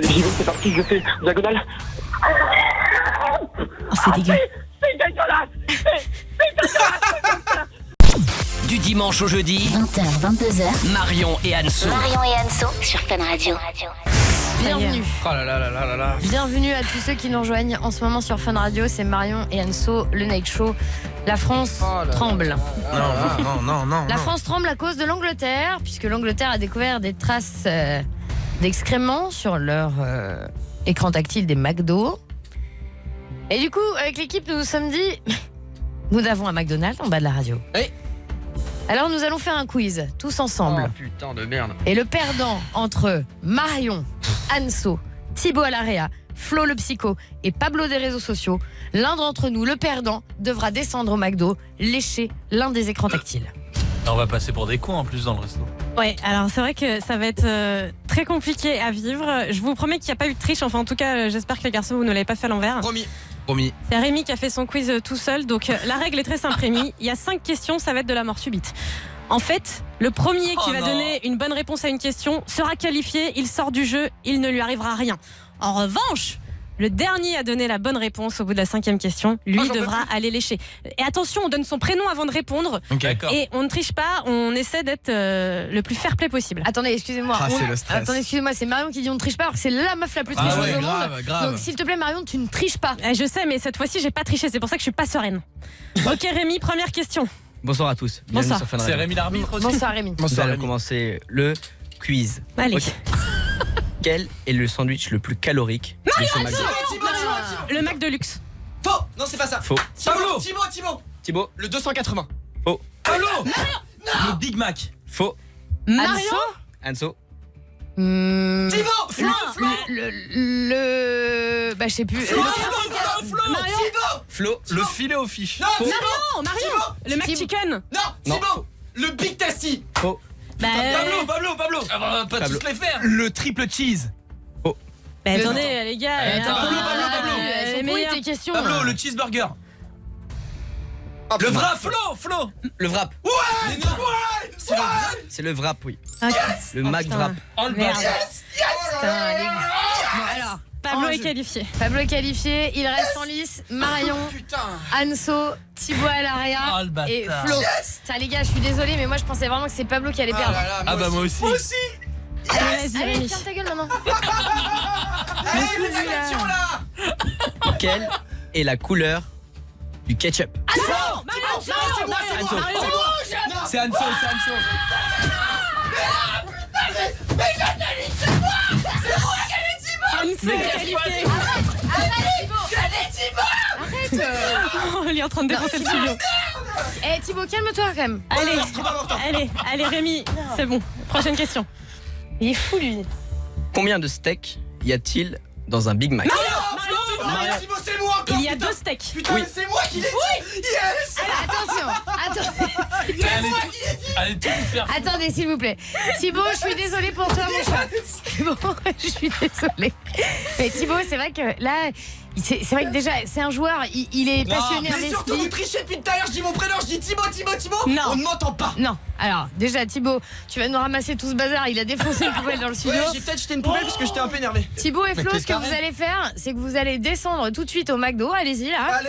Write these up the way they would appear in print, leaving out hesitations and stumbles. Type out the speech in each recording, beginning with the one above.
J'y vais, c'est parti, je fais diagonale. Oh, c'est dégueu. C'est dégueulasse. C'est dégueulasse. Du dimanche au jeudi, 20h, 22h. Marion et Anso. Marion et Anso sur Fun Radio. Bienvenue. Oh là là là là là là. Bienvenue à tous ceux qui nous rejoignent en ce moment sur Fun Radio. C'est Marion et Anso, le Night Show. La France tremble. Non. La France tremble à cause de l'Angleterre, puisque l'Angleterre a découvert des traces d'excréments sur leur écran tactile des McDo. Et du coup, avec l'équipe, nous nous sommes dit, nous avons un McDonald's en bas de la radio. Oui. Alors nous allons faire un quiz, tous ensemble. Oh putain de merde. Et le perdant entre Marion, Anso, Thibaut Alarea, Flo le psycho et Pablo des réseaux sociaux, l'un d'entre nous, le perdant, devra descendre au McDo, lécher l'un des écrans tactiles. On va passer pour des cons en plus dans le resto. Ouais, alors c'est vrai que ça va être très compliqué à vivre. Je vous promets qu'il n'y a pas eu de triche. Enfin, en tout cas, j'espère que les garçons, vous ne l'avez pas fait à l'envers. Promis. C'est Rémi qui a fait son quiz tout seul. Donc, la règle est très simple, Rémi. Il y a 5 questions, ça va être de la mort subite. En fait, le premier qui va donner une bonne réponse à une question sera qualifié. Il sort du jeu, il ne lui arrivera rien. En revanche, le dernier à donner la bonne réponse au bout de la 5e question, lui devra aller lécher. Et attention, on donne son prénom avant de répondre. D'accord. Et on ne triche pas, on essaie d'être le plus fair-play possible. Attendez, excusez-moi. C'est le stress. Attendez, excusez-moi, c'est Marion qui dit on ne triche pas alors que c'est la meuf la plus tricheuse au monde. grave. Donc s'il te plaît Marion, tu ne triches pas. Je sais, mais cette fois-ci, j'ai pas triché, c'est pour ça que je suis pas sereine. Ok Rémi, première question. Bonsoir à tous. Bienvenue Bonsoir. sur Fun C'est Radio. Rémi l'arbitre aussi. Bonsoir Rémi. Nous allons commencer le quiz. Allez. Ok. Quel est le sandwich le plus calorique de chez McDo? Le Mac de luxe. Faux. Non, c'est pas ça. Faux. Thibaut. Thibaut. Le 280. Faux. Pablo. Le Big Mac. Faux. Marion. Anso. Thibaut. Flo. Le bah je sais plus. Marion. Flo. Le filet aux fiches. Non, Faux. Non, Marion. Le Mac Thibaut. Chicken. Non, Non. Thibaut. Le Big Tasty. Faux. Bah, Pablo. On va pas Pablo. tous les faire. Le triple cheese. attendez les gars. Pablo. Elles sont les pourries meilleurs. tes questions. Pablo, le cheeseburger. Le non. vrai Flo. Le wrap. C'est le vrai. C'est le wrap, oui. Ok. Le Mac putain. wrap. Oh le Merde. bâtard. Putain, les gars. Bon, alors, Pablo en est jeu. qualifié. Pablo est qualifié, il reste en lice. Marion, Putain. Anso, Thibaut Alarea Oh le bâtard. et Flo. Putain, les gars, je suis désolée, mais moi je pensais vraiment que c'est Pablo qui allait perdre. Ah bah moi aussi. Allez, vas-y Allez, Rémi. ferme ta gueule maintenant. Quelle est la couleur du ketchup? C'est Anso. Anso est qualifié. Arrête. Il est en train de défoncer le studio. Eh Thibaut, calme-toi quand même. Allez Rémi, c'est bon. Prochaine question. Il est fou lui. Combien de steaks y a-t-il dans un Big Mac? Thibaut, c'est moi encore. Il y a 2 steaks. Putain, Oui. c'est moi qui l'ai dit. Yes. Attention. Allez tout nous faire. Attendez s'il vous plaît. Thibaut, je suis désolée pour toi mon chat. Thibaut, je suis désolée. Mais Thibaut, c'est vrai que là, c'est vrai que déjà, c'est un joueur, il est passionné, Mais surtout, vous trichez depuis tout à l'heure. Je dis mon prénom, je dis Thibaut. Non. On ne m'entend pas. Non, alors déjà Thibaut, tu vas nous ramasser tout ce bazar, il a défoncé une poubelle dans le studio. Ouais, j'ai peut-être jeté une poubelle parce que j'étais un peu énervé. Thibaut et Flo, t'es ce que taré. vous allez faire, c'est que vous allez descendre tout de suite au McDo, allez-y là. Allez.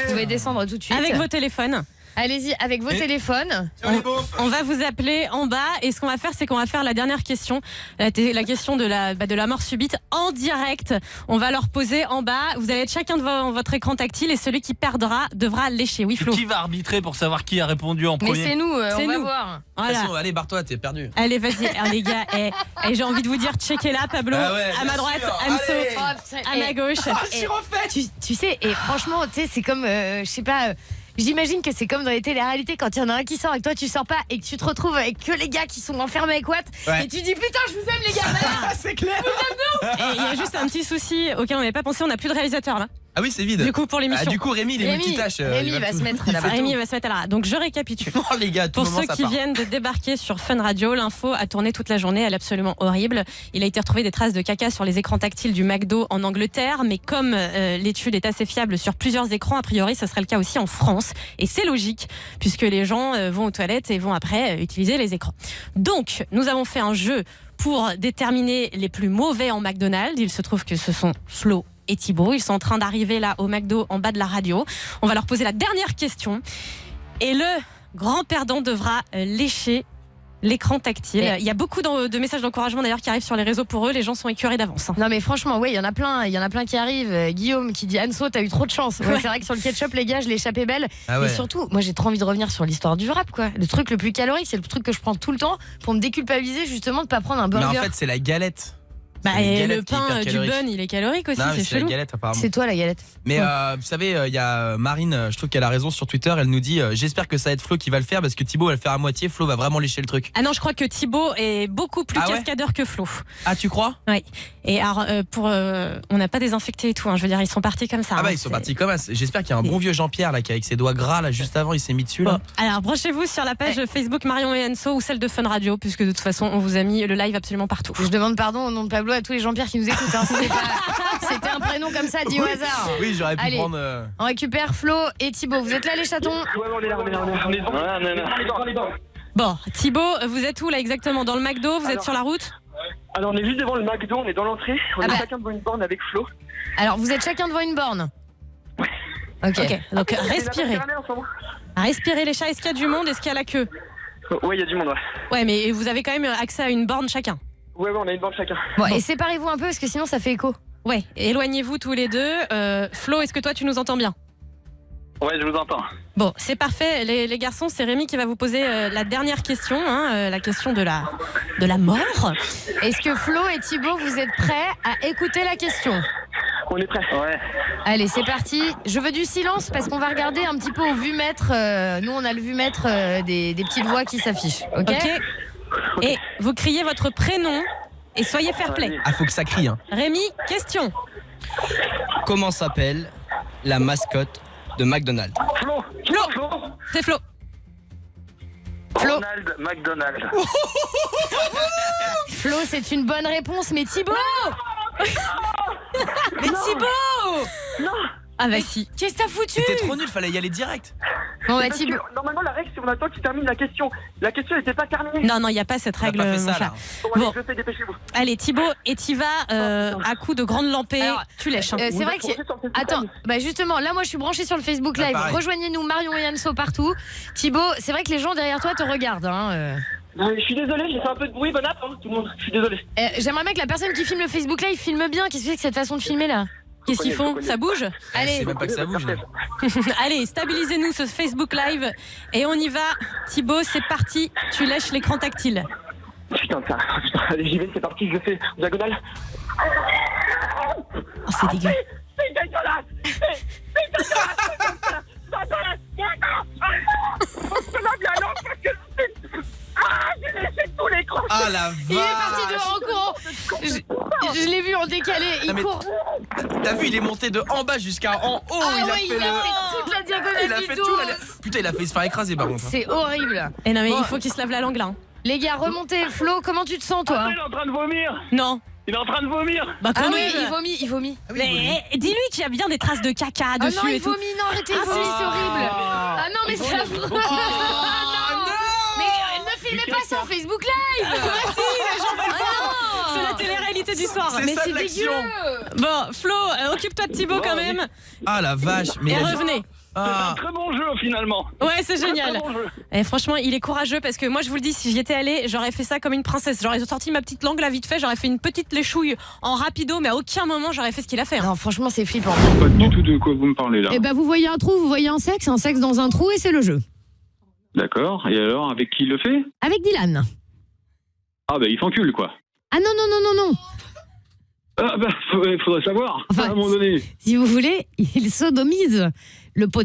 Vous pouvez descendre tout de suite. Avec vos téléphones. Allez-y avec vos téléphones. Tiens, les beaufs. On va vous appeler en bas et ce qu'on va faire, c'est qu'on va faire la dernière question, la question de la mort subite en direct. On va leur poser en bas. Vous allez être chacun devant votre écran tactile et celui qui perdra devra lécher. Oui, Flo. Qui va arbitrer pour savoir qui a répondu en Mais premier? c'est nous, C'est on va nous. voir. Voilà. Allez, barre-toi, t'es perdu. Allez, vas-y, les gars. Et j'ai envie de vous dire, checkez là, Pablo, Ah ouais, à ma bien droite, sûr. Anso, Allez. Oh, putain, à ma gauche. Je suis refait. tu sais, et franchement, tu sais, c'est comme, je sais pas. J'imagine que c'est comme dans les téléréalités quand il y en a un qui sort et que toi tu sors pas et que tu te retrouves avec que les gars qui sont enfermés avec Watt Ouais. et tu dis putain je vous aime les gars. C'est clair. Et il y a juste un petit souci auquel on n'avait pas pensé, on n'a plus de réalisateur là. Ah oui, c'est vide. Du coup, pour l'émission. Du coup, Rémi, il est multitâche. Rémi il va tout- se mettre il là-bas. fait Rémi tout. va se mettre là. Donc je récapitule. Oh les gars, à tout Pour moment, ceux ça qui part. viennent de débarquer sur Fun Radio, l'info a tourné toute la journée, elle est absolument horrible. Il a été retrouvé des traces de caca sur les écrans tactiles du McDo en Angleterre, mais comme l'étude est assez fiable sur plusieurs écrans, a priori, ça serait le cas aussi en France. Et c'est logique, puisque les gens vont aux toilettes et vont après utiliser les écrans. Donc, nous avons fait un jeu pour déterminer les plus mauvais en McDonald's. Il se trouve que ce sont Flo et Thibaut. Ils sont en train d'arriver là au McDo en bas de la radio. On va leur poser la dernière question. Et le grand perdant devra lécher l'écran tactile. Il y a beaucoup de messages d'encouragement d'ailleurs qui arrivent sur les réseaux pour eux. Les gens sont écœurés d'avance. Non mais franchement, oui, il y en a plein qui arrivent. Guillaume qui dit Anso, t'as eu trop de chance. Ouais, c'est vrai que sur le ketchup, les gars, je l'ai échappé belle. Ah ouais. Et surtout, moi j'ai trop envie de revenir sur l'histoire du wrap, quoi. Le truc le plus calorique, c'est le truc que je prends tout le temps pour me déculpabiliser justement de pas prendre un Mais burger. en fait, c'est la galette. Bah, C'est une et galette le qui est pain hyper du calorique. bun, il est calorique aussi, Non, mais c'est c'est la chelou. galette apparemment. C'est toi la galette. Mais vous savez, il y a Marine, je trouve qu'elle a raison sur Twitter. Elle nous dit j'espère que ça va être Flo qui va le faire parce que Thibaut va le faire à moitié. Flo va vraiment lécher le truc. Ah non, je crois que Thibaut est beaucoup plus Ah ouais cascadeur que Flo. Ah, tu crois? Oui. Et alors, on n'a pas désinfecté et tout. Hein, je veux dire, ils sont partis comme ça. Ah bah hein, ils sont c'est- partis comme ça. J'espère qu'il y a un bon vieux Jean-Pierre là qui avec ses doigts gras là juste avant il s'est mis dessus là. Alors, branchez-vous sur la page Facebook Marion et Anso ou celle de Fun Radio, puisque de toute façon, on vous a mis le live absolument partout. Je demande pardon au nom de Pablo à tous les Jean-Pierre qui nous écoutent. Hein. C'était un prénom comme ça dit au hasard. Oui, j'aurais pu Allez. prendre. On récupère Flo et Thibaut. Vous êtes là les chatons? Ouais, on est là. On est devant. Bon, Thibaut, vous êtes où là exactement? Dans le McDo? Vous êtes Alors- sur la route? Alors, on est juste devant le McDo, on est dans l'entrée. On Ah est bah. chacun devant une borne avec Flo. Alors vous êtes chacun devant une borne. Ok. Ok, donc Il y a la respirez. Méditerranée en ce moment. Respirez les chats. Est-ce qu'il y a du monde? Est-ce qu'il y a la queue? Ouais, il y a du monde, ouais. Ouais, mais vous avez quand même accès à une borne chacun. Ouais, on a une borne chacun. Bon, et séparez-vous un peu parce que sinon ça fait écho. Ouais, éloignez-vous tous les deux. Flo, est-ce que toi tu nous entends bien? Ouais, je vous entends. Bon, c'est parfait. Les garçons, c'est Rémi qui va vous poser la dernière question, hein, la question de la mort. Est-ce que Flo et Thibaut vous êtes prêts à écouter la question? On est prêts. Ouais. Allez, c'est parti. Je veux du silence parce qu'on va regarder un petit peu au vue-mètre. Nous, on a le vue-mètre des petites voix qui s'affichent. Ok. Ok. Et vous criez votre prénom et soyez fair play. Ah, faut que ça crie hein. Rémi, question. Comment s'appelle la mascotte de McDonald's? Flo. C'est Flo. Flo. Ronald McDonald. Flo, c'est une bonne réponse, mais Thibaut. Mais Thibaut! Non. Ah bah si. Qu'est-ce que t'as foutu? C'était trop nul, fallait y aller direct. Bon, bah Parce que, Thibaut. normalement, la règle, c'est on attend qu'il termine la question. La question n'était pas terminée. Non, non, il n'y a pas cette On a règle, pas fait mon ça chat. là. Bon, allez, Bon. je fais, dépêchez-vous. Allez, Thibaut, et t'y vas à coup de grande lampée. Alors, Tu lèches. hein. C'est Vous vrai êtes que. branchés sur le Facebook Attends, Live. bah justement, là moi je suis branchée sur le Facebook Ah, Live. pareil. Rejoignez-nous Marion et Anso partout. Thibaut, c'est vrai que les gens derrière toi te regardent. Hein. Je suis désolé, j'ai fait un peu de bruit. Bon app, hein, tout le monde. Je suis désolé. J'aimerais bien que la personne qui filme le Facebook Live filme bien. Qu'est-ce que c'est que cette façon de filmer là? Qu'est-ce qu'ils font? Ça bouge? Allez, C'est même pas que ça bouge. là. Allez, stabilisez-nous ce Facebook Live et on y va. Thibaut, c'est parti. Tu lèches l'écran tactile. Putain de ça. Putain, allez, j'y vais, c'est parti, je fais diagonale. Oh, c'est dégueu. C'est dégueulasse. C'est dégueulasse. Ça va bien long parce que j'ai laissé tout l'écran. Ah la vache. il est parti dehors en courant. Je l'ai vu en décalé. Il Non, mais court. T'as vu, il est monté de en bas jusqu'à en haut. Ah il a ouais, fait il a fait toute la diagonale Il a du fait dos. tout. Putain, il a failli se faire écraser par contre. hein. C'est horrible. Et non, mais Bon. il faut qu'il se lave la langue là. hein. Les gars, remontez. Flo, comment tu te sens toi? Il est en train de vomir. Non. Il est en train de vomir. Bah, Ah quand oui, même. il vomit. Ah oui, il vomit. Mais dis-lui qu'il y a bien des traces de caca Ah dessus non, et il tout. vomit. Non, arrêtez, il Ah, vomit, si. c'est horrible. Ah non, mais c'est affreux. Oh, Mais ne filmez pas ça en Facebook Live. C'est la télé-réalité du soir. C'est Mais ça c'est de l'action. dégueu. Bon, Flo, occupe-toi de Thibaut quand même. Ah la vache. Mais Et il a- revenez. Ah. Très bon jeu finalement. Ouais, c'est génial. Très bon jeu. Et franchement, il est courageux parce que moi, je vous le dis, si j'y étais allée, j'aurais fait ça comme une princesse. J'aurais sorti ma petite langue là vite fait, j'aurais fait une petite léchouille en rapido, mais à aucun moment j'aurais fait ce qu'il a fait. hein. Non, franchement, c'est flippant. Pas du tout de quoi vous me parlez là. Eh ben, vous voyez un trou, vous voyez un sexe dans un trou et c'est le jeu. D'accord. Et alors, avec qui il le fait? Avec Dylan. Ah bah il s'encule quoi. Ah non, non, non, non, non. Ah bah faudrait savoir. Enfin, à un moment donné. Si vous voulez, il sodomise le pot